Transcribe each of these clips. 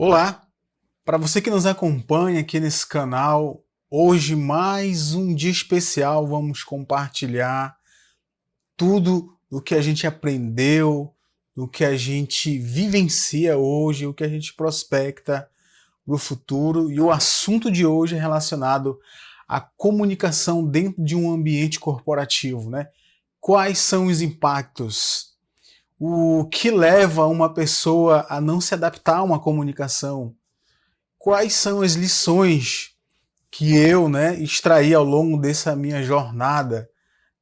Olá, para você que nos acompanha aqui nesse canal, hoje mais um dia especial, vamos compartilhar tudo o que a gente aprendeu, o que a gente vivencia hoje, o que a gente prospecta para o futuro, e o assunto de hoje é relacionado à comunicação dentro de um ambiente corporativo, né? Quais são os impactos? O que leva uma pessoa a não se adaptar a uma comunicação? Quais são as lições que eu, extraí ao longo dessa minha jornada,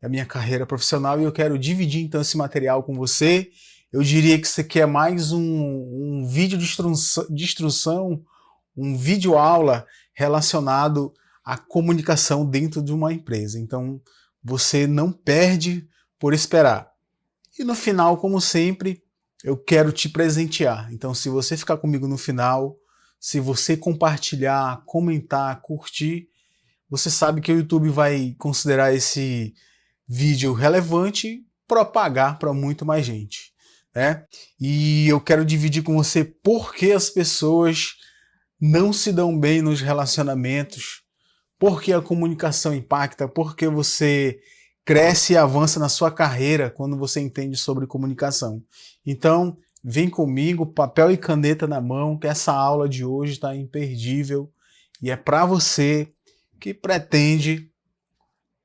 da minha carreira profissional, e eu quero dividir então esse material com você. Eu diria que isso aqui é mais um vídeo de instrução, um vídeo aula relacionado à comunicação dentro de uma empresa. Então você não perde por esperar. E no final, como sempre, eu quero te presentear. Então se você ficar comigo no final, se você compartilhar, comentar, curtir, você sabe que o YouTube vai considerar esse vídeo relevante e propagar para muito mais gente, né? E eu quero dividir com você por que as pessoas não se dão bem nos relacionamentos, por que a comunicação impacta, por que você cresce e avança na sua carreira quando você entende sobre comunicação. Então, vem comigo, papel e caneta na mão, que essa aula de hoje está imperdível e é para você que pretende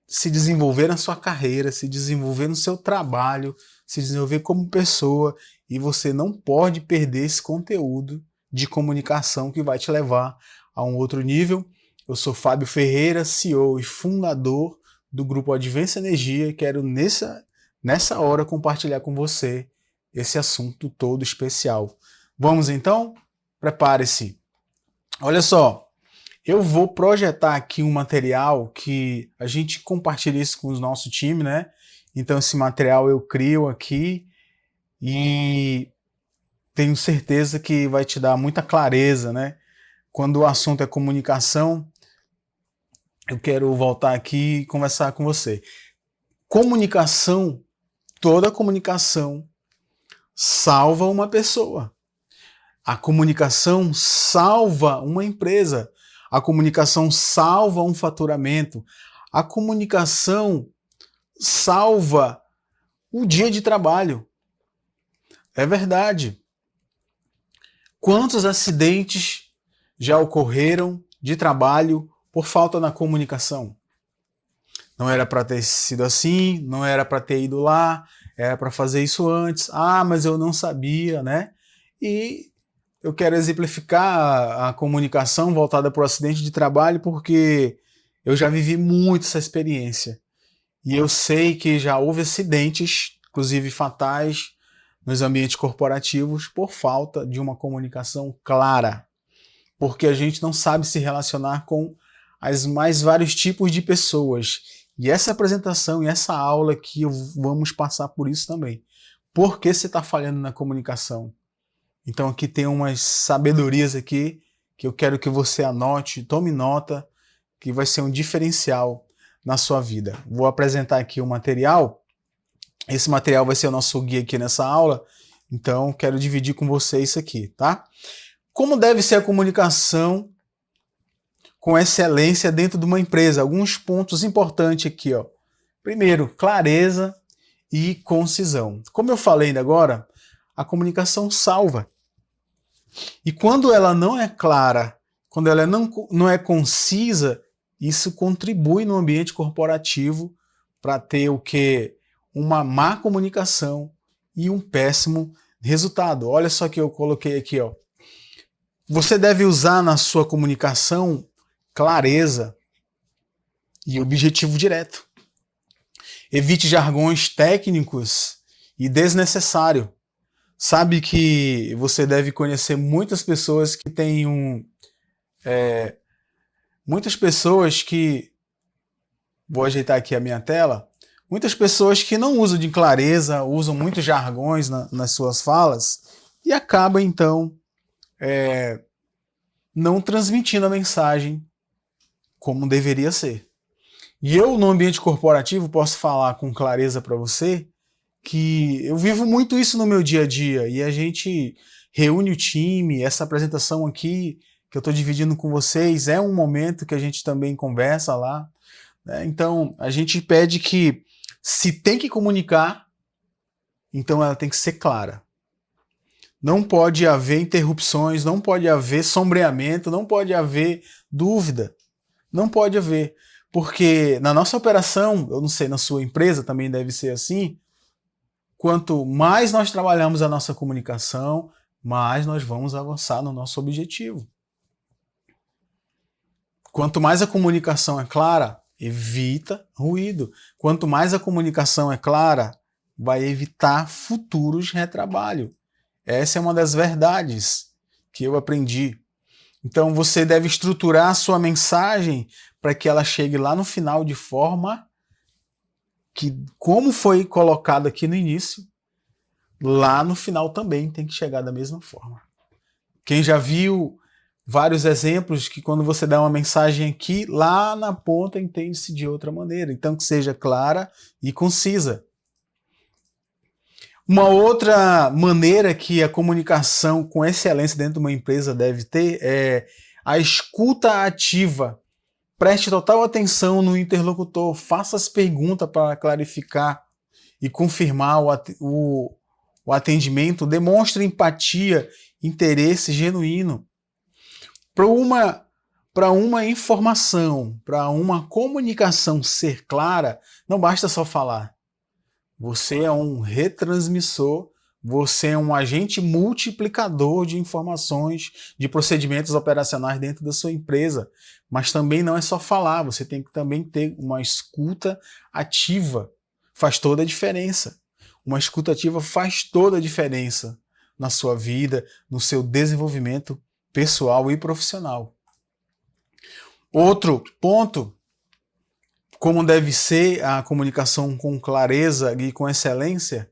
se desenvolver na sua carreira, se desenvolver no seu trabalho, se desenvolver como pessoa, e você não pode perder esse conteúdo de comunicação que vai te levar a um outro nível. Eu sou Fábio Ferreira, CEO e fundador do Grupo Advance Energia, e quero nessa hora compartilhar com você esse assunto todo especial. Vamos então? Prepare-se. Olha só, eu vou projetar aqui um material que a gente compartilha isso com o nosso time, né? Então esse material eu crio aqui e tenho certeza que vai te dar muita clareza, né? Quando o assunto é comunicação, eu quero voltar aqui e conversar com você. Comunicação, toda comunicação salva uma pessoa. A comunicação salva uma empresa. A comunicação salva um faturamento. A comunicação salva o dia de trabalho. É verdade. Quantos acidentes já ocorreram de trabalho por falta na comunicação? Não era para ter sido assim, não era para ter ido lá, era para fazer isso antes. Ah, mas eu não sabia, né? E eu quero exemplificar a comunicação voltada para o acidente de trabalho porque eu já vivi muito essa experiência. E eu sei que já houve acidentes, inclusive fatais, nos ambientes corporativos por falta de uma comunicação clara. Porque a gente não sabe se relacionar com as mais vários tipos de pessoas. E essa apresentação e essa aula aqui vamos passar por isso também. Por que você está falhando na comunicação? Então aqui tem umas sabedorias aqui que eu quero que você anote, tome nota, que vai ser um diferencial na sua vida. Vou apresentar aqui o material. Esse material vai ser o nosso guia aqui nessa aula, então quero dividir com você isso aqui, tá? Como deve ser a comunicação com excelência dentro de uma empresa? Alguns pontos importantes aqui, ó. Primeiro, clareza e concisão. Como eu falei ainda agora, a comunicação salva. E quando ela não é clara, quando ela não é concisa, isso contribui no ambiente corporativo para ter o quê? Uma má comunicação e um péssimo resultado. Olha só que eu coloquei aqui, ó. Você deve usar na sua comunicação clareza e objetivo direto. Evite jargões técnicos e desnecessários. Sabe que você deve conhecer muitas pessoas que têm muitas pessoas que... Vou ajeitar aqui a minha tela. Muitas pessoas que não usam de clareza, usam muitos jargões nas suas falas e acabam, então, não transmitindo a mensagem como deveria ser. E eu, no ambiente corporativo, posso falar com clareza para você que eu vivo muito isso no meu dia a dia e a gente reúne o time, essa apresentação aqui que eu estou dividindo com vocês é um momento que a gente também conversa lá, né? Então, a gente pede que, se tem que comunicar, então ela tem que ser clara. Não pode haver interrupções, não pode haver sombreamento, não pode haver dúvida. Não pode haver. Porque na nossa operação, eu não sei, na sua empresa também deve ser assim, quanto mais nós trabalhamos a nossa comunicação, mais nós vamos avançar no nosso objetivo. Quanto mais a comunicação é clara, evita ruído. Quanto mais a comunicação é clara, vai evitar futuros retrabalho. Essa é uma das verdades que eu aprendi. Então você deve estruturar a sua mensagem para que ela chegue lá no final de forma que, como foi colocado aqui no início, lá no final também tem que chegar da mesma forma. Quem já viu vários exemplos que quando você dá uma mensagem aqui, lá na ponta entende-se de outra maneira. Então que seja clara e concisa. Uma outra maneira que a comunicação com excelência dentro de uma empresa deve ter é a escuta ativa. Preste total atenção no interlocutor, faça as perguntas para clarificar e confirmar o atendimento, demonstre empatia, interesse genuíno. Para uma informação, para uma comunicação ser clara, não basta só falar. Você é um retransmissor, você é um agente multiplicador de informações, de procedimentos operacionais dentro da sua empresa. Mas também não é só falar, você tem que também ter uma escuta ativa. Faz toda a diferença. Uma escuta ativa faz toda a diferença na sua vida, no seu desenvolvimento pessoal e profissional. Outro ponto, como deve ser a comunicação com clareza e com excelência,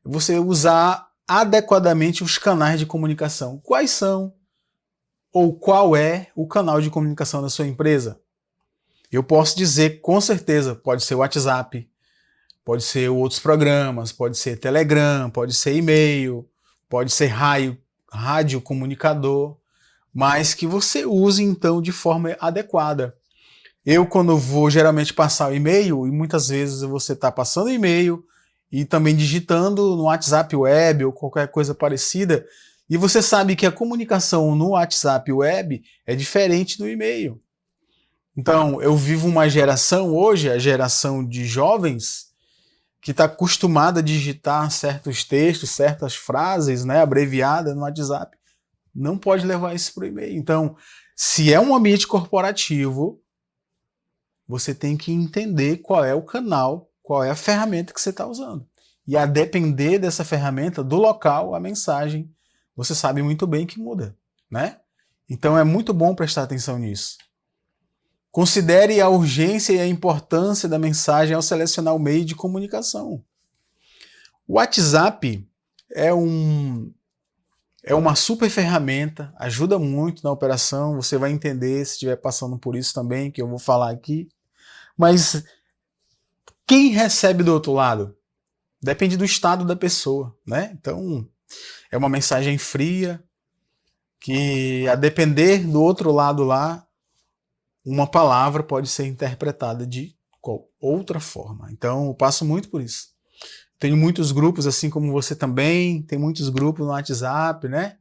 você usar adequadamente os canais de comunicação. Quais são ou qual é o canal de comunicação da sua empresa? Eu posso dizer com certeza, pode ser o WhatsApp, pode ser outros programas, pode ser Telegram, pode ser e-mail, pode ser rádio comunicador, mas que você use então de forma adequada. Eu, quando vou geralmente passar o e-mail, e muitas vezes você está passando e-mail e também digitando no WhatsApp Web ou qualquer coisa parecida, e você sabe que a comunicação no WhatsApp Web é diferente do e-mail. Então, eu vivo uma geração hoje, a geração de jovens, que está acostumada a digitar certos textos, certas frases, né, abreviadas no WhatsApp. Não pode levar isso para o e-mail. Então, se é um ambiente corporativo, você tem que entender qual é o canal, qual é a ferramenta que você está usando. E a depender dessa ferramenta, do local, a mensagem, você sabe muito bem que muda, né? Então é muito bom prestar atenção nisso. Considere a urgência e a importância da mensagem ao selecionar o meio de comunicação. O WhatsApp é uma super ferramenta, ajuda muito na operação, você vai entender se estiver passando por isso também, que eu vou falar aqui. Mas quem recebe do outro lado? Depende do estado da pessoa, né? Então, é uma mensagem fria, que a depender do outro lado lá, uma palavra pode ser interpretada de outra forma. Então, eu passo muito por isso. Tenho muitos grupos, assim como você também, tem muitos grupos no WhatsApp, né?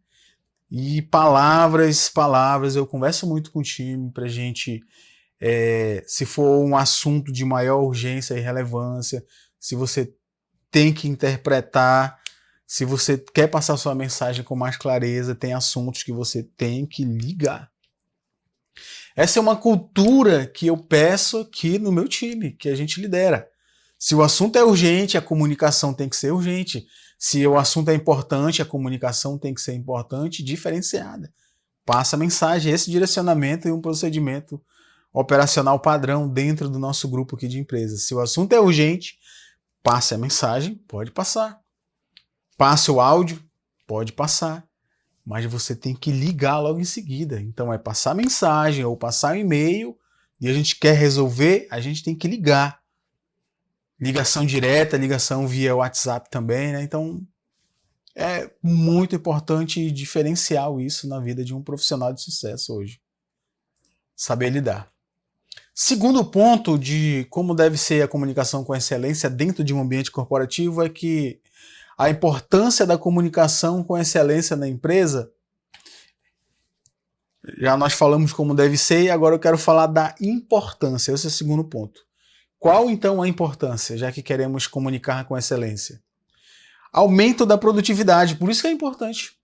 E palavras, eu converso muito com o time pra gente, se for um assunto de maior urgência e relevância, se você tem que interpretar, se você quer passar sua mensagem com mais clareza, tem assuntos que você tem que ligar. Essa é uma cultura que eu peço aqui no meu time, que a gente lidera. Se o assunto é urgente, a comunicação tem que ser urgente. Se o assunto é importante, a comunicação tem que ser importante e diferenciada. Passa a mensagem, esse direcionamento e um procedimento operacional padrão dentro do nosso grupo aqui de empresas. Se o assunto é urgente, passe a mensagem, pode passar. Passe o áudio, pode passar. Mas você tem que ligar logo em seguida. Então é passar mensagem ou passar um e-mail e a gente quer resolver, a gente tem que ligar. Ligação direta, ligação via WhatsApp também, né? Então É muito importante diferenciar isso na vida de um profissional de sucesso hoje. Saber lidar. Segundo ponto de como deve ser a comunicação com excelência dentro de um ambiente corporativo é que a importância da comunicação com excelência na empresa, já nós falamos como deve ser e agora eu quero falar da importância, esse é o segundo ponto. Qual então a importância, já que queremos comunicar com excelência? Aumento da produtividade, por isso que é importante.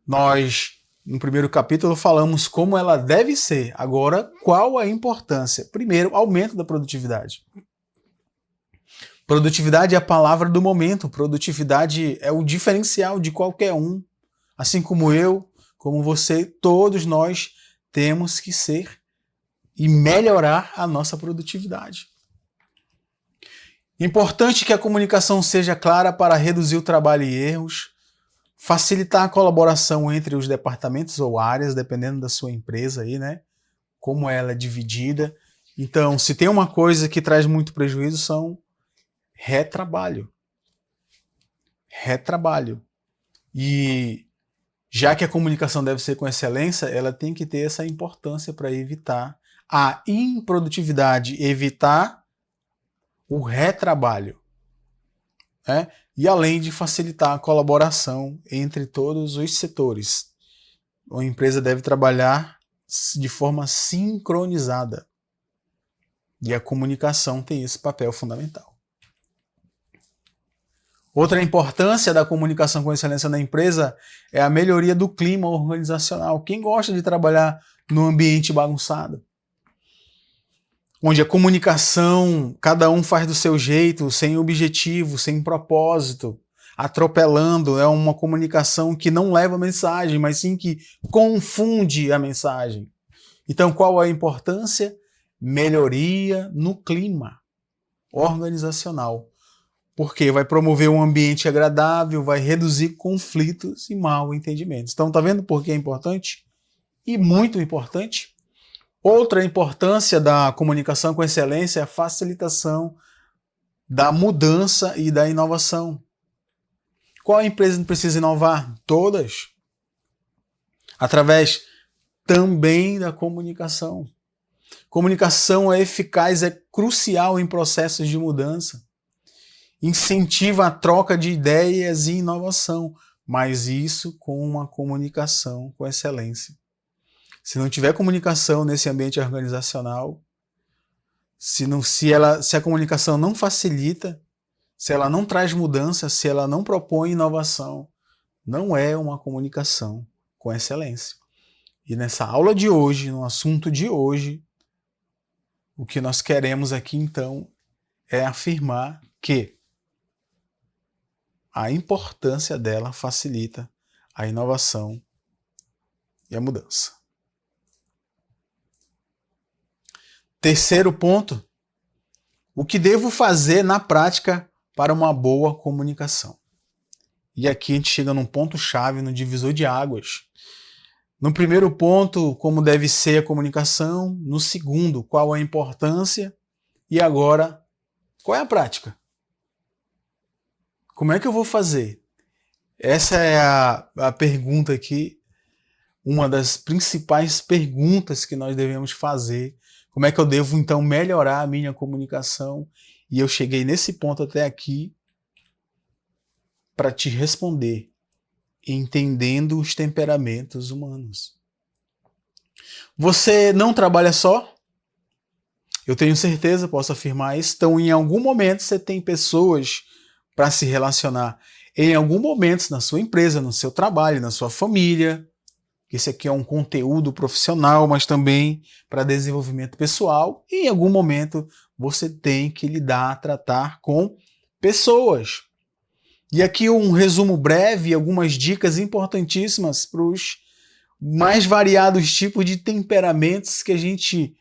Nós, no primeiro capítulo, falamos como ela deve ser. Agora, qual a importância? Primeiro, aumento da produtividade. Produtividade é a palavra do momento. Produtividade é o diferencial de qualquer um. Assim como eu, como você, todos nós temos que ser e melhorar a nossa produtividade. Importante que a comunicação seja clara para reduzir o trabalho e erros, facilitar a colaboração entre os departamentos ou áreas, dependendo da sua empresa aí, né? Como ela é dividida. Então, se tem uma coisa que traz muito prejuízo, são retrabalho. Retrabalho. E já que a comunicação deve ser com excelência, ela tem que ter essa importância para evitar a improdutividade, evitar o retrabalho, né? E além de facilitar a colaboração entre todos os setores. A empresa deve trabalhar de forma sincronizada. E a comunicação tem esse papel fundamental. Outra importância da comunicação com excelência na empresa é a melhoria do clima organizacional. Quem gosta de trabalhar num ambiente bagunçado? Onde a comunicação, cada um faz do seu jeito, sem objetivo, sem propósito, atropelando, é uma comunicação que não leva a mensagem, mas sim que confunde a mensagem. Então, qual a importância? Melhoria no clima organizacional. Porque vai promover um ambiente agradável, vai reduzir conflitos e mal entendimentos. Então, tá vendo por que é importante? E muito importante. Outra importância da comunicação com excelência é a facilitação da mudança e da inovação. Qual empresa precisa inovar? Todas. Através também da comunicação. Comunicação é eficaz, é crucial em processos de mudança. Incentiva a troca de ideias e inovação, mas isso com uma comunicação com excelência. Se não tiver comunicação nesse ambiente organizacional, se a comunicação não facilita, se ela não traz mudança, se ela não propõe inovação, não é uma comunicação com excelência. E nessa aula de hoje, no assunto de hoje, o que nós queremos aqui então é afirmar que a importância dela facilita a inovação e a mudança. Terceiro ponto, o que devo fazer na prática para uma boa comunicação? E aqui a gente chega num ponto-chave, no divisor de águas. No primeiro ponto, como deve ser a comunicação. No segundo, qual a importância. E agora, qual é a prática? Como é que eu vou fazer? Essa é a pergunta aqui, uma das principais perguntas que nós devemos fazer. Como é que eu devo, então, melhorar a minha comunicação? E eu cheguei nesse ponto até aqui para te responder, entendendo os temperamentos humanos. Você não trabalha só? Eu tenho certeza, posso afirmar isso. Então, em algum momento, você tem pessoas para se relacionar. Em algum momento, na sua empresa, no seu trabalho, na sua família. Esse aqui é um conteúdo profissional, mas também para desenvolvimento pessoal. E em algum momento você tem que lidar, tratar com pessoas. E aqui um resumo breve, algumas dicas importantíssimas para os mais variados tipos de temperamentos que a gente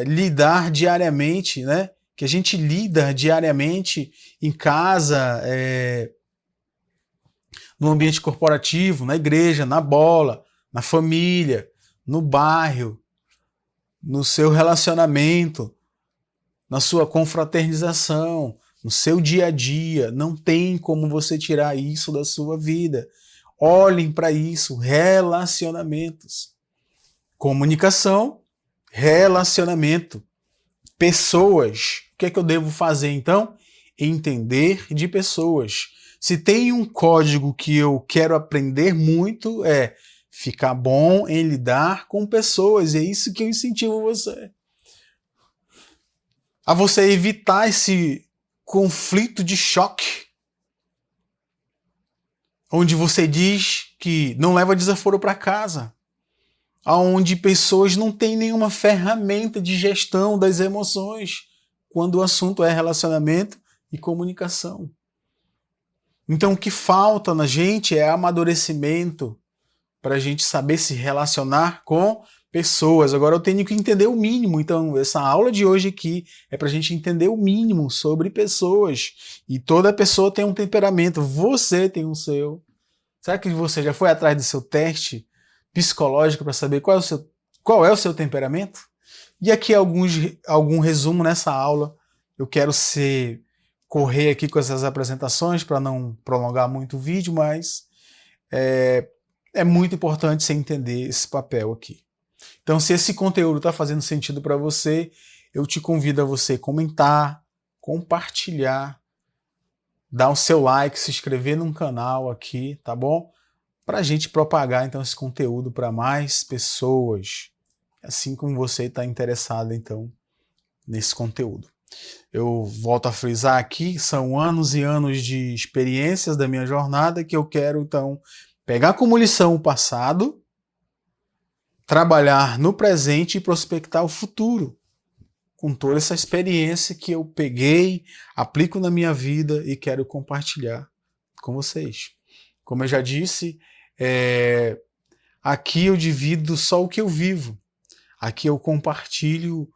lidar diariamente, né? Que a gente lida diariamente em casa, no ambiente corporativo, na igreja, na bola, na família, no bairro, no seu relacionamento, na sua confraternização, no seu dia a dia. Não tem como você tirar isso da sua vida. Olhem para isso, relacionamentos. Comunicação, relacionamento. Pessoas. O que é que eu devo fazer então? Entender de pessoas. Se tem um código que eu quero aprender muito, é ficar bom em lidar com pessoas. E é isso que eu incentivo você. A você evitar esse conflito de choque, onde você diz que não leva desaforo para casa, onde pessoas não têm nenhuma ferramenta de gestão das emoções, quando o assunto é relacionamento e comunicação. Então o que falta na gente é amadurecimento para a gente saber se relacionar com pessoas. Agora eu tenho que entender o mínimo, então essa aula de hoje aqui é para a gente entender o mínimo sobre pessoas. E toda pessoa tem um temperamento, você tem o seu. Será que você já foi atrás do seu teste psicológico para saber qual é o seu temperamento? E aqui algum resumo nessa aula. Eu quero correr aqui com essas apresentações para não prolongar muito o vídeo, mas é muito importante você entender esse papel aqui. Então, se esse conteúdo está fazendo sentido para você, eu te convido a você comentar, compartilhar, dar o seu like, se inscrever no canal aqui, tá bom? Para a gente propagar então esse conteúdo para mais pessoas, assim como você está interessado então nesse conteúdo. Eu volto a frisar aqui, são anos e anos de experiências da minha jornada que eu quero então pegar como lição o passado, trabalhar no presente e prospectar o futuro, com toda essa experiência que eu peguei, aplico na minha vida e quero compartilhar com vocês. Como eu já disse, aqui eu divido só o que eu vivo. Aqui eu compartilho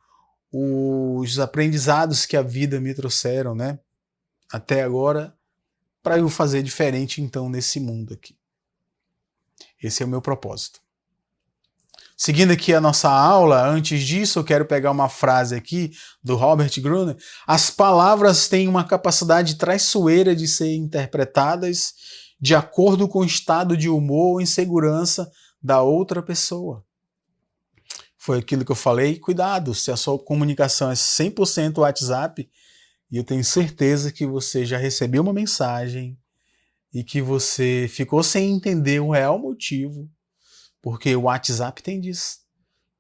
os aprendizados que a vida me trouxeram, né? Até agora, para eu fazer diferente então nesse mundo aqui. Esse é o meu propósito. Seguindo aqui a nossa aula, antes disso eu quero pegar uma frase aqui do Robert Gruner. As palavras têm uma capacidade traiçoeira de ser interpretadas de acordo com o estado de humor ou insegurança da outra pessoa. Foi aquilo que eu falei, cuidado, se a sua comunicação é 100% WhatsApp, e eu tenho certeza que você já recebeu uma mensagem e que você ficou sem entender o real motivo, porque o WhatsApp tem disso.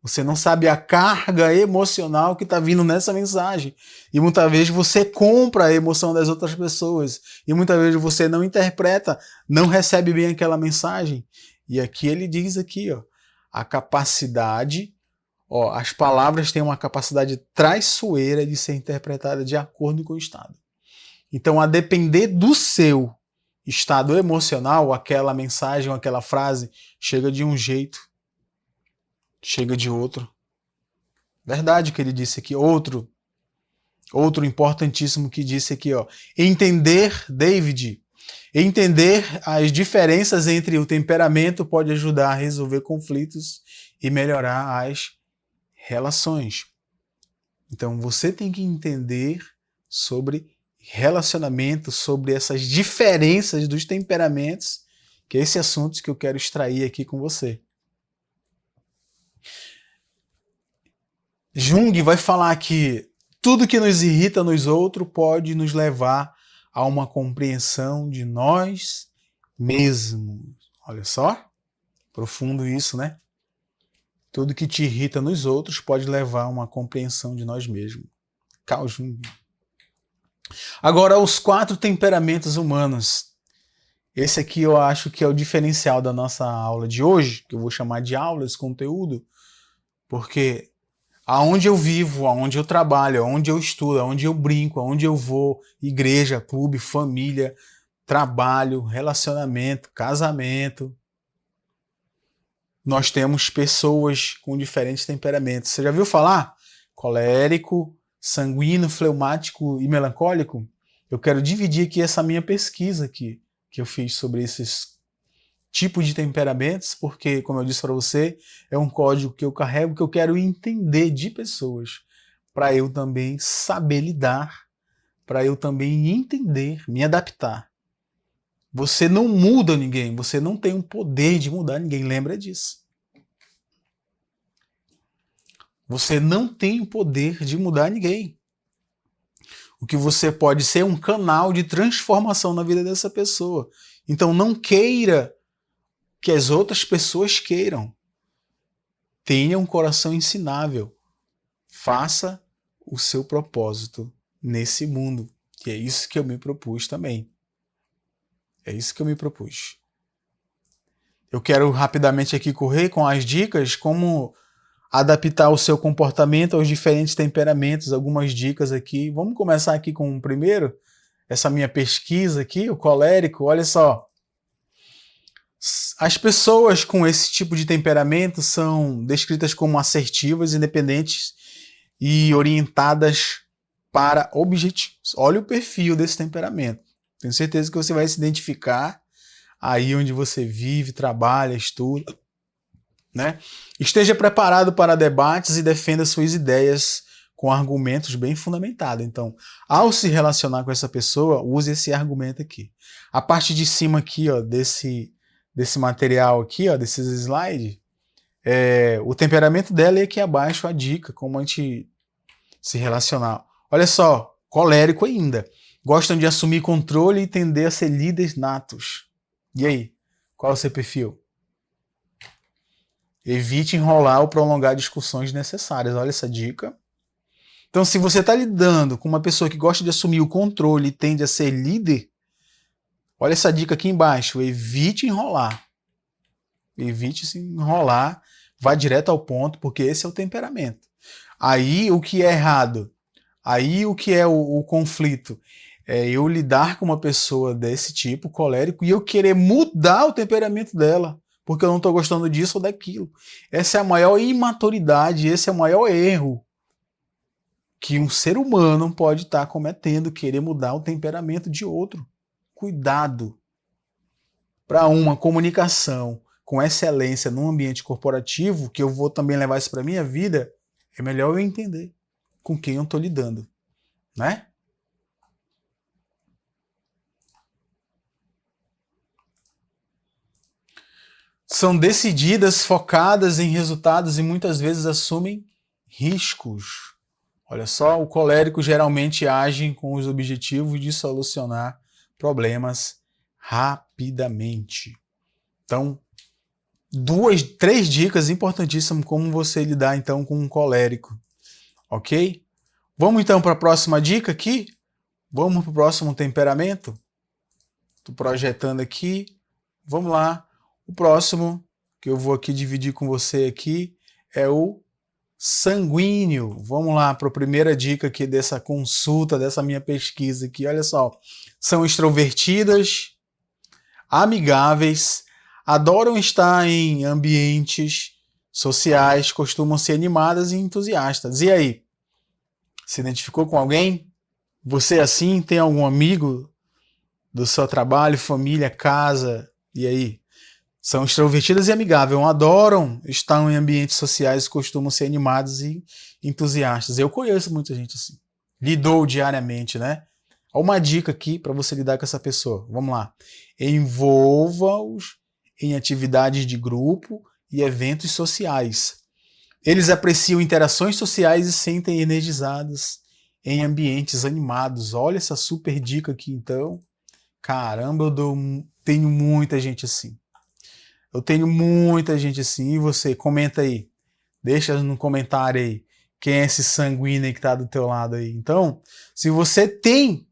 Você não sabe a carga emocional que está vindo nessa mensagem. E muitas vezes você compra a emoção das outras pessoas. E muitas vezes você não interpreta, não recebe bem aquela mensagem. E aqui ele diz aqui, a capacidade, as palavras têm uma capacidade traiçoeira de ser interpretada de acordo com o estado. Então, a depender do seu estado emocional, aquela mensagem, aquela frase, chega de um jeito, chega de outro. Verdade que ele disse aqui. Outro importantíssimo que disse aqui, entender, David, entender as diferenças entre o temperamento pode ajudar a resolver conflitos e melhorar as relações. Então você tem que entender sobre relacionamento, sobre essas diferenças dos temperamentos, que é esse assunto que eu quero extrair aqui com você. Jung vai falar que tudo que nos irrita nos outros pode nos levar a uma compreensão de nós mesmos. Olha só, profundo isso, né? Tudo que te irrita nos outros pode levar a uma compreensão de nós mesmos. Carl Jung. Agora, os 4 temperamentos humanos. Esse aqui eu acho que é o diferencial da nossa aula de hoje, que eu vou chamar de aula, esse conteúdo, porque aonde eu vivo, aonde eu trabalho, aonde eu estudo, aonde eu brinco, aonde eu vou, igreja, clube, família, trabalho, relacionamento, casamento, nós temos pessoas com diferentes temperamentos. Você já viu falar? Colérico, sanguíneo, fleumático e melancólico? Eu quero dividir aqui essa minha pesquisa aqui, que eu fiz sobre esses tipos de temperamentos, porque, como eu disse para você, é um código que eu carrego, que eu quero entender de pessoas, para eu também saber lidar para eu também entender, me adaptar. Você não muda ninguém, você não tem o poder de mudar ninguém, lembra disso. Você não tem o poder de mudar ninguém. O que você pode ser é um canal de transformação na vida dessa pessoa. Então não queira que as outras pessoas queiram. Tenha um coração ensinável. Faça o seu propósito nesse mundo. E é isso que eu me propus também. É isso que eu me propus. Eu quero rapidamente aqui correr com as dicas, como adaptar o seu comportamento aos diferentes temperamentos, algumas dicas aqui. Vamos começar aqui com o primeiro, essa minha pesquisa aqui, o colérico. Olha só. As pessoas com esse tipo de temperamento são descritas como assertivas, independentes e orientadas para objetivos. Olha o perfil desse temperamento. Tenho certeza que você vai se identificar aí onde você vive, trabalha, estuda, né? Esteja preparado para debates e defenda suas ideias com argumentos bem fundamentados. Então, ao se relacionar com essa pessoa, use esse argumento aqui. A parte de cima aqui, ó, desse material aqui, ó, desses slides, o temperamento dela, e aqui abaixo a dica, como a gente se relacionar. Olha só, colérico ainda. Gostam de assumir controle e tender a ser líderes natos. E aí, qual é o seu perfil? Evite enrolar ou prolongar discussões desnecessárias. Olha essa dica. Então, se você está lidando com uma pessoa que gosta de assumir o controle e tende a ser líder, olha essa dica aqui embaixo. Evite enrolar. Evite se enrolar. Vá direto ao ponto, porque esse é o temperamento. Aí, o que é errado? Aí, o que é o conflito? É eu lidar com uma pessoa desse tipo, colérico, e eu querer mudar o temperamento dela, porque eu não estou gostando disso ou daquilo. Essa é a maior imaturidade, esse é o maior erro que um ser humano pode estar cometendo, querer mudar o temperamento de outro. Cuidado. Para uma comunicação com excelência num ambiente corporativo, que eu vou também levar isso para a minha vida, é melhor eu entender com quem eu estou lidando, né? São decididas, focadas em resultados e muitas vezes assumem riscos. Olha só, o colérico geralmente age com os objetivos de solucionar problemas rapidamente. Então, três dicas importantíssimas como você lidar então com um colérico, ok? Vamos então para a próxima dica aqui? Vamos para o próximo temperamento? Estou projetando aqui. Vamos lá. O próximo que eu vou aqui dividir com você aqui é o sanguíneo. Vamos lá para a primeira dica aqui dessa consulta, dessa minha pesquisa aqui. Olha só. São extrovertidas, amigáveis, adoram estar em ambientes sociais, costumam ser animadas e entusiastas. E aí? Se identificou com alguém? Você assim? Tem algum amigo do seu trabalho, família, casa? E aí? São extrovertidas e amigáveis, adoram estar em ambientes sociais, costumam ser animados e entusiastas. Eu conheço muita gente assim. Lidou diariamente, né? Olha uma dica aqui para você lidar com essa pessoa. Vamos lá. Envolva-os em atividades de grupo e eventos sociais. Eles apreciam interações sociais e sentem energizados em ambientes animados. Olha essa super dica aqui, então. Caramba, tenho muita gente assim. Eu tenho muita gente assim. E você? Comenta aí. Deixa no comentário aí quem é esse sanguíneo aí que está do teu lado aí. Então, se você tem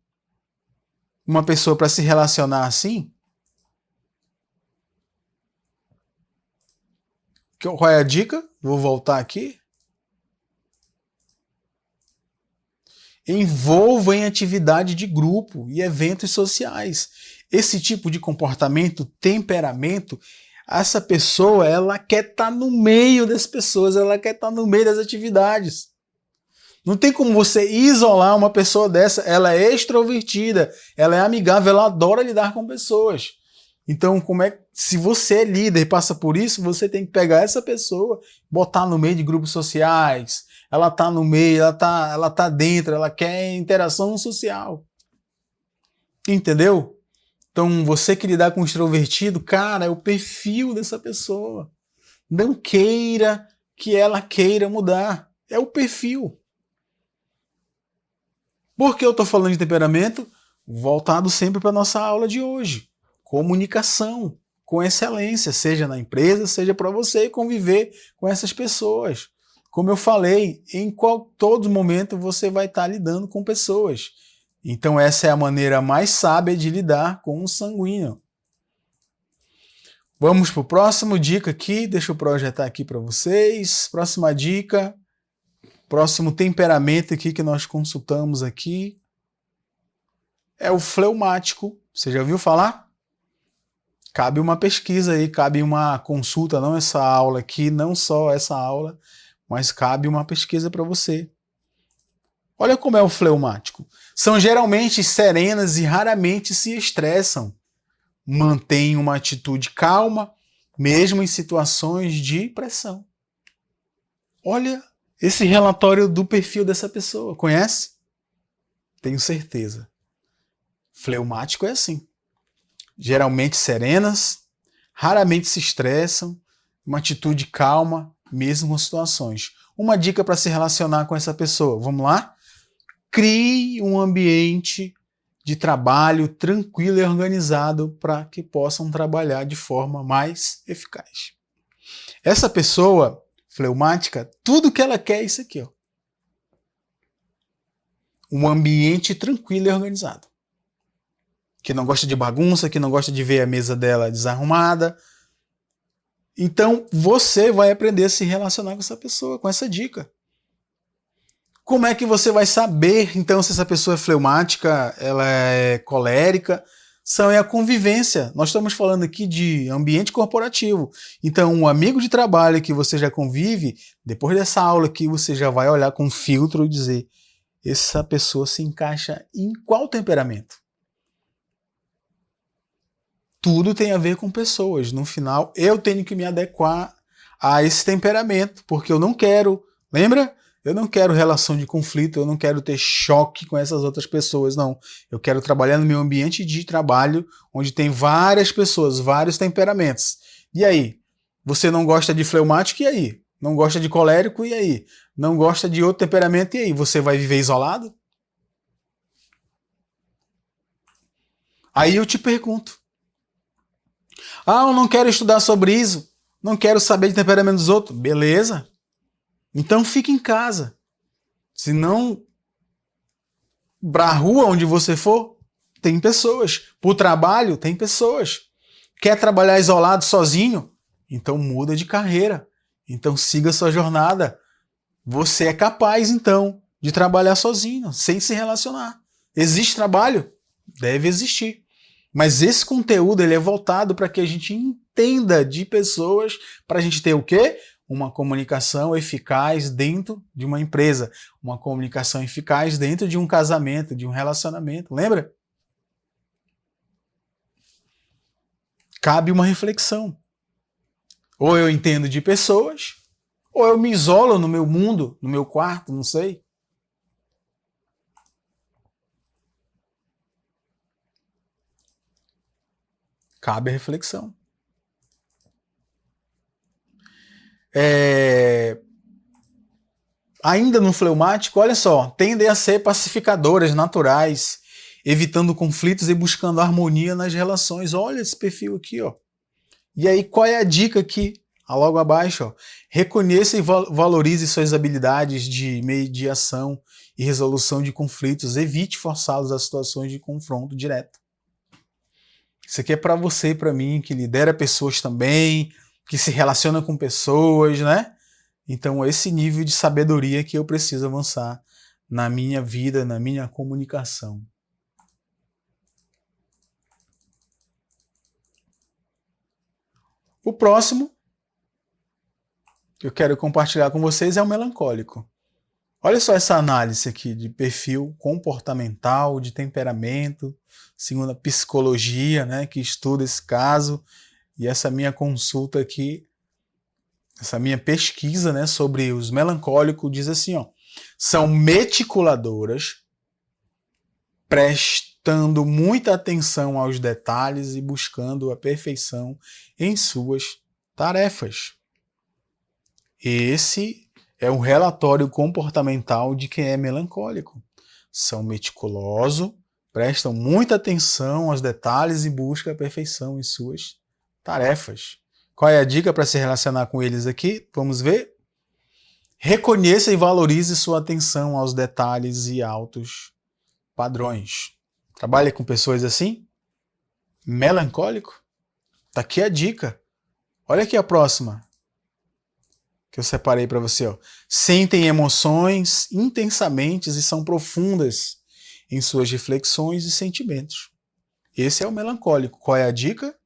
uma pessoa para se relacionar assim, qual é a dica? Vou voltar aqui. Envolva em atividade de grupo e eventos sociais. Esse tipo de comportamento, temperamento, essa pessoa, ela quer estar no meio das pessoas, ela quer estar no meio das atividades. Não tem como você isolar uma pessoa dessa. Ela é extrovertida, ela é amigável, ela adora lidar com pessoas. Então, se você é líder e passa por isso, você tem que pegar essa pessoa, botar no meio de grupos sociais, ela tá no meio, ela tá dentro, ela quer interação social. Entendeu? Então, você que lidar com o extrovertido, cara, é o perfil dessa pessoa. Não queira que ela queira mudar. É o perfil. Por que eu estou falando de temperamento? Voltado sempre para a nossa aula de hoje. Comunicação com excelência, seja na empresa, seja para você conviver com essas pessoas. Como eu falei, todo momento você vai estar lidando com pessoas. Então essa é a maneira mais sábia de lidar com o sanguíneo. Vamos para o próximo dica aqui, deixa eu projetar aqui para vocês. Próxima dica, próximo temperamento aqui que nós consultamos aqui é o fleumático. Você já ouviu falar? Cabe uma pesquisa aí, cabe uma consulta, não essa aula aqui, não só essa aula, mas cabe uma pesquisa para você. Olha como é o fleumático. São geralmente serenas e raramente se estressam. Mantêm uma atitude calma, mesmo em situações de pressão. Olha esse relatório do perfil dessa pessoa. Conhece? Tenho certeza. Fleumático é assim. Geralmente serenas, raramente se estressam, uma atitude calma, mesmo com situações. Uma dica para se relacionar com essa pessoa. Vamos lá? Crie um ambiente de trabalho tranquilo e organizado para que possam trabalhar de forma mais eficaz. Essa pessoa fleumática, tudo que ela quer é isso aqui, ó. Um ambiente tranquilo e organizado. Que não gosta de bagunça, que não gosta de ver a mesa dela desarrumada. Então, você vai aprender a se relacionar com essa pessoa, com essa dica. Como é que você vai saber, então, se essa pessoa é fleumática, ela é colérica? É a convivência. Nós estamos falando aqui de ambiente corporativo. Então, um amigo de trabalho que você já convive, depois dessa aula aqui, você já vai olhar com filtro e dizer: essa pessoa se encaixa em qual temperamento? Tudo tem a ver com pessoas. No final, eu tenho que me adequar a esse temperamento, porque eu não quero, lembra? Eu não quero relação de conflito, eu não quero ter choque com essas outras pessoas, não. Eu quero trabalhar no meu ambiente de trabalho, onde tem várias pessoas, vários temperamentos. E aí? Você não gosta de fleumático, e aí? Não gosta de colérico, e aí? Não gosta de outro temperamento, e aí? Você vai viver isolado? Aí eu te pergunto. Ah, eu não quero estudar sobre isso, não quero saber de temperamento dos outros. Beleza? Então fique em casa. Se não, para a rua onde você for, tem pessoas. Para o trabalho, tem pessoas. Quer trabalhar isolado, sozinho? Então muda de carreira. Então siga sua jornada. Você é capaz, então, de trabalhar sozinho, sem se relacionar. Existe trabalho? Deve existir. Mas esse conteúdo ele é voltado para que a gente entenda de pessoas, para a gente ter o quê? Uma comunicação eficaz dentro de uma empresa, uma comunicação eficaz dentro de um casamento, de um relacionamento. Lembra? Cabe uma reflexão. Ou eu entendo de pessoas, ou eu me isolo no meu mundo, no meu quarto, não sei. Cabe a reflexão. Ainda no fleumático, olha só, tendem a ser pacificadoras naturais, evitando conflitos e buscando harmonia nas relações. Olha esse perfil aqui, ó. E aí, qual é a dica aqui? Logo abaixo, ó. Reconheça e valorize suas habilidades de mediação e resolução de conflitos. Evite forçá-los a situações de confronto direto. Isso aqui é para você e para mim, que lidera pessoas também, que se relaciona com pessoas, né? Então, esse nível de sabedoria que eu preciso avançar na minha vida, na minha comunicação. O próximo que eu quero compartilhar com vocês é o melancólico. Olha só essa análise aqui de perfil comportamental, de temperamento, segundo a psicologia, né, que estuda esse caso, e essa minha consulta aqui essa minha pesquisa, né, sobre os melancólicos diz assim, ó, são meticuladoras, prestando muita atenção aos detalhes e buscando a perfeição em suas tarefas. Esse é um relatório comportamental de quem é melancólico. São meticulosos, prestam muita atenção aos detalhes e buscam a perfeição em suas tarefas. Qual é a dica para se relacionar com eles aqui? Vamos ver? Reconheça e valorize sua atenção aos detalhes e altos padrões. Trabalha com pessoas assim? Melancólico? Tá aqui a dica. Olha aqui a próxima que eu separei para você. Ó. Sentem emoções intensamente e são profundas em suas reflexões e sentimentos. Esse é o melancólico. Qual é a dica?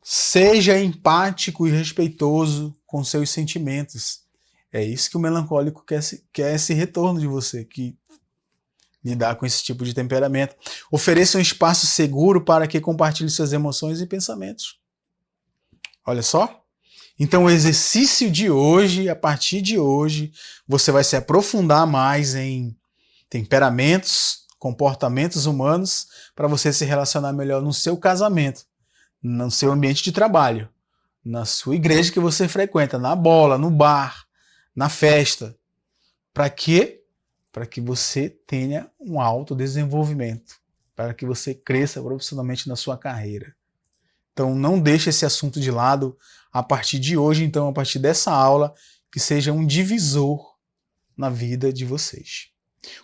Seja empático e respeitoso com seus sentimentos. É isso que o melancólico quer esse retorno de você, que lidar com esse tipo de temperamento. Ofereça um espaço seguro para que compartilhe suas emoções e pensamentos. Olha só. Então o exercício de hoje, a partir de hoje, você vai se aprofundar mais em temperamentos, comportamentos humanos, para você se relacionar melhor no seu casamento, no seu ambiente de trabalho, na sua igreja que você frequenta, na bola, no bar, na festa. Para quê? Para que você tenha um autodesenvolvimento, para que você cresça profissionalmente na sua carreira. Então não deixe esse assunto de lado a partir de hoje, então, a partir dessa aula, que seja um divisor na vida de vocês.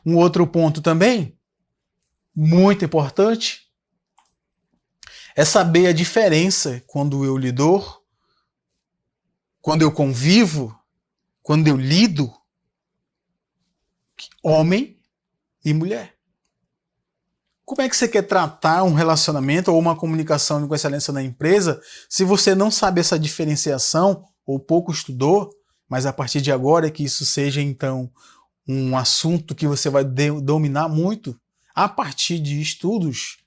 Um outro ponto também, muito importante, é saber a diferença quando eu lido, quando eu convivo, quando eu lido, homem e mulher. Como é que você quer tratar um relacionamento ou uma comunicação com excelência na empresa se você não sabe essa diferenciação ou pouco estudou, mas a partir de agora é que isso seja então um assunto que você vai dominar muito a partir de estudos?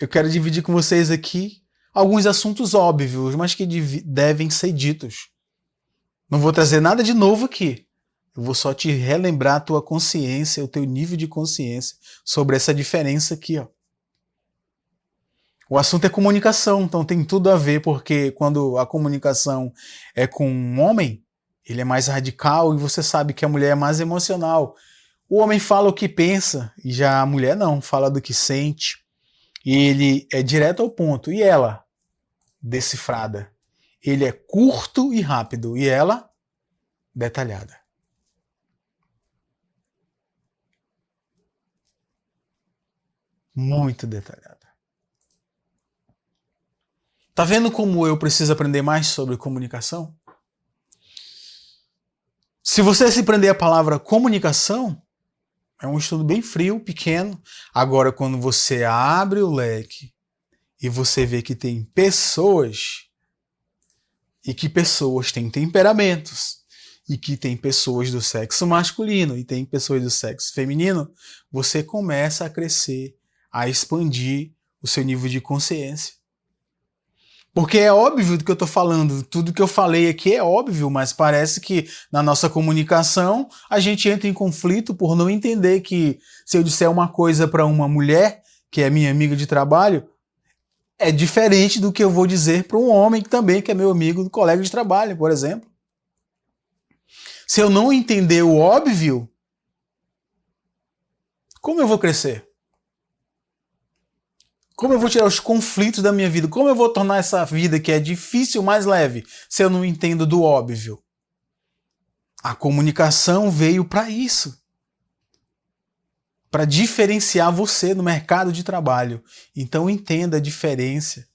Eu quero dividir com vocês aqui alguns assuntos óbvios, mas que devem ser ditos. Não vou trazer nada de novo aqui. Eu vou só te relembrar a tua consciência, o teu nível de consciência sobre essa diferença aqui, ó. O assunto é comunicação, então tem tudo a ver, porque quando a comunicação é com um homem, ele é mais radical e você sabe que a mulher é mais emocional. O homem fala o que pensa e já a mulher não, fala do que sente. E ele é direto ao ponto. E ela? Decifrada. Ele é curto e rápido. E ela? Detalhada. Muito detalhada. Tá vendo como eu preciso aprender mais sobre comunicação? Se você se prender a palavra comunicação, é um estudo bem frio, pequeno. Agora, quando você abre o leque e você vê que tem pessoas, e que pessoas têm temperamentos, e que tem pessoas do sexo masculino e tem pessoas do sexo feminino, você começa a crescer, a expandir o seu nível de consciência. Porque é óbvio do que eu estou falando, tudo que eu falei aqui é óbvio, mas parece que na nossa comunicação a gente entra em conflito por não entender que se eu disser uma coisa para uma mulher, que é minha amiga de trabalho, é diferente do que eu vou dizer para um homem que também que é meu amigo, colega de trabalho, por exemplo. Se eu não entender o óbvio, como eu vou crescer? Como eu vou tirar os conflitos da minha vida? Como eu vou tornar essa vida que é difícil mais leve se eu não entendo do óbvio? A comunicação veio para isso. Para diferenciar você no mercado de trabalho. Então entenda a diferença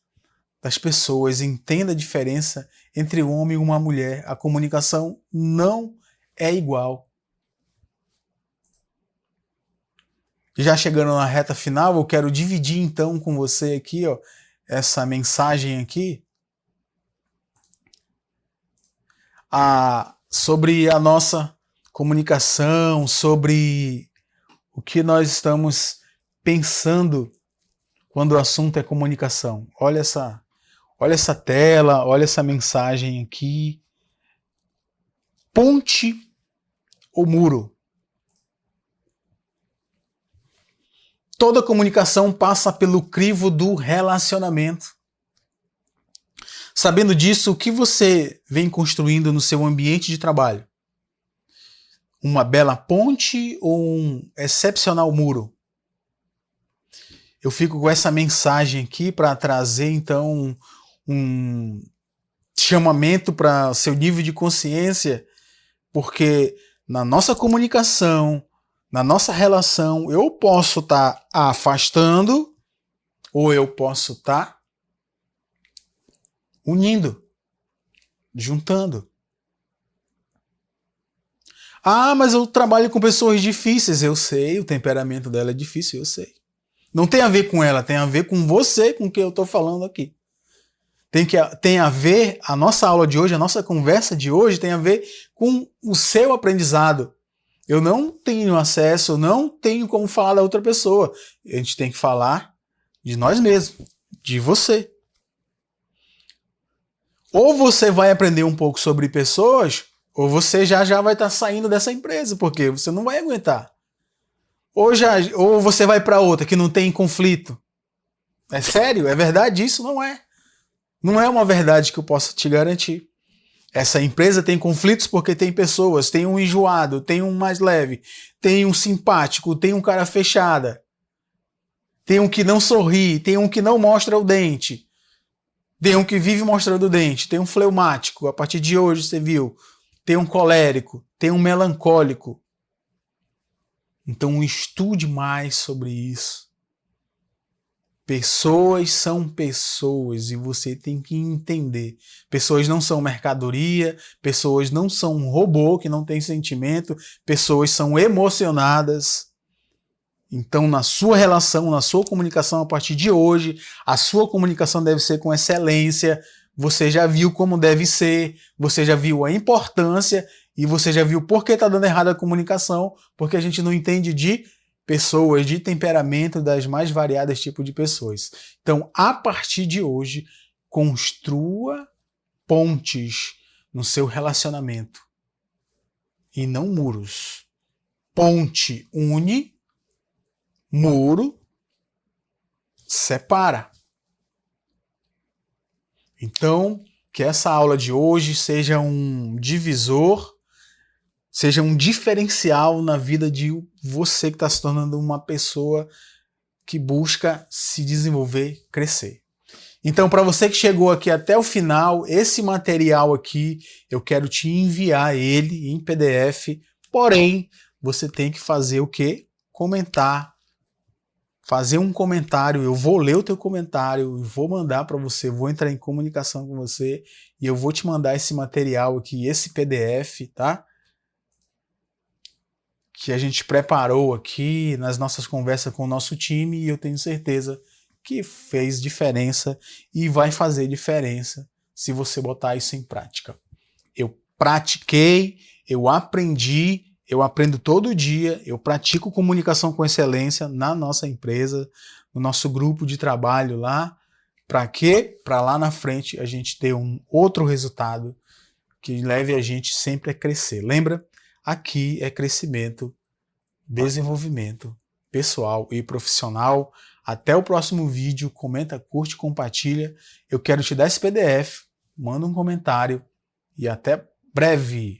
das pessoas, entenda a diferença entre um homem e uma mulher. A comunicação não é igual. Já chegando na reta final, eu quero dividir então com você aqui, ó, essa mensagem aqui sobre a nossa comunicação, sobre o que nós estamos pensando quando o assunto é comunicação. Olha Olha essa tela, olha essa mensagem aqui. Ponte ou muro? Toda comunicação passa pelo crivo do relacionamento. Sabendo disso, o que você vem construindo no seu ambiente de trabalho? Uma bela ponte ou um excepcional muro? Eu fico com essa mensagem aqui para trazer, então, um chamamento para seu nível de consciência, porque na nossa comunicação, na nossa relação, eu posso estar afastando ou eu posso estar unindo, juntando. Ah, mas eu trabalho com pessoas difíceis. Eu sei, o temperamento dela é difícil, eu sei. Não tem a ver com ela, tem a ver com você, com o que eu estou falando aqui. Tem a ver, a nossa aula de hoje, a nossa conversa de hoje tem a ver com o seu aprendizado. Eu não tenho acesso, eu não tenho como falar da outra pessoa. A gente tem que falar de nós mesmos, de você. Ou você vai aprender um pouco sobre pessoas, ou você já vai estar saindo dessa empresa, porque você não vai aguentar. Ou você vai para outra que não tem conflito. É sério? É verdade isso? Não é. Não é uma verdade que eu possa te garantir. Essa empresa tem conflitos porque tem pessoas, tem um enjoado, tem um mais leve, tem um simpático, tem um cara fechada, tem um que não sorri, tem um que não mostra o dente, tem um que vive mostrando o dente, tem um fleumático, a partir de hoje você viu, tem um colérico, tem um melancólico. Então estude mais sobre isso. Pessoas são pessoas e você tem que entender. Pessoas não são mercadoria, pessoas não são um robô que não tem sentimento, pessoas são emocionadas. Então, na sua relação, na sua comunicação a partir de hoje, a sua comunicação deve ser com excelência. Você já viu como deve ser, você já viu a importância e você já viu por que está dando errado a comunicação, porque a gente não entende de pessoas, de temperamento das mais variadas tipos de pessoas. Então, a partir de hoje, construa pontes no seu relacionamento e não muros. Ponte une, muro separa. Então, que essa aula de hoje seja um divisor, seja um diferencial na vida de você que está se tornando uma pessoa que busca se desenvolver, crescer. Então, para você que chegou aqui até o final, esse material aqui, eu quero te enviar ele em PDF, porém, você tem que fazer o quê? Comentar. Fazer um comentário, eu vou ler o teu comentário, eu vou mandar para você, vou entrar em comunicação com você e eu vou te mandar esse material aqui, esse PDF, tá? Que a gente preparou aqui nas nossas conversas com o nosso time e eu tenho certeza que fez diferença e vai fazer diferença se você botar isso em prática. Eu pratiquei, eu aprendi, eu aprendo todo dia, eu pratico comunicação com excelência na nossa empresa, no nosso grupo de trabalho lá. Para quê? Para lá na frente a gente ter um outro resultado que leve a gente sempre a crescer. Lembra? Aqui é crescimento, desenvolvimento pessoal e profissional. Até o próximo vídeo. Comenta, curte, compartilha. Eu quero te dar esse PDF. Manda um comentário e até breve.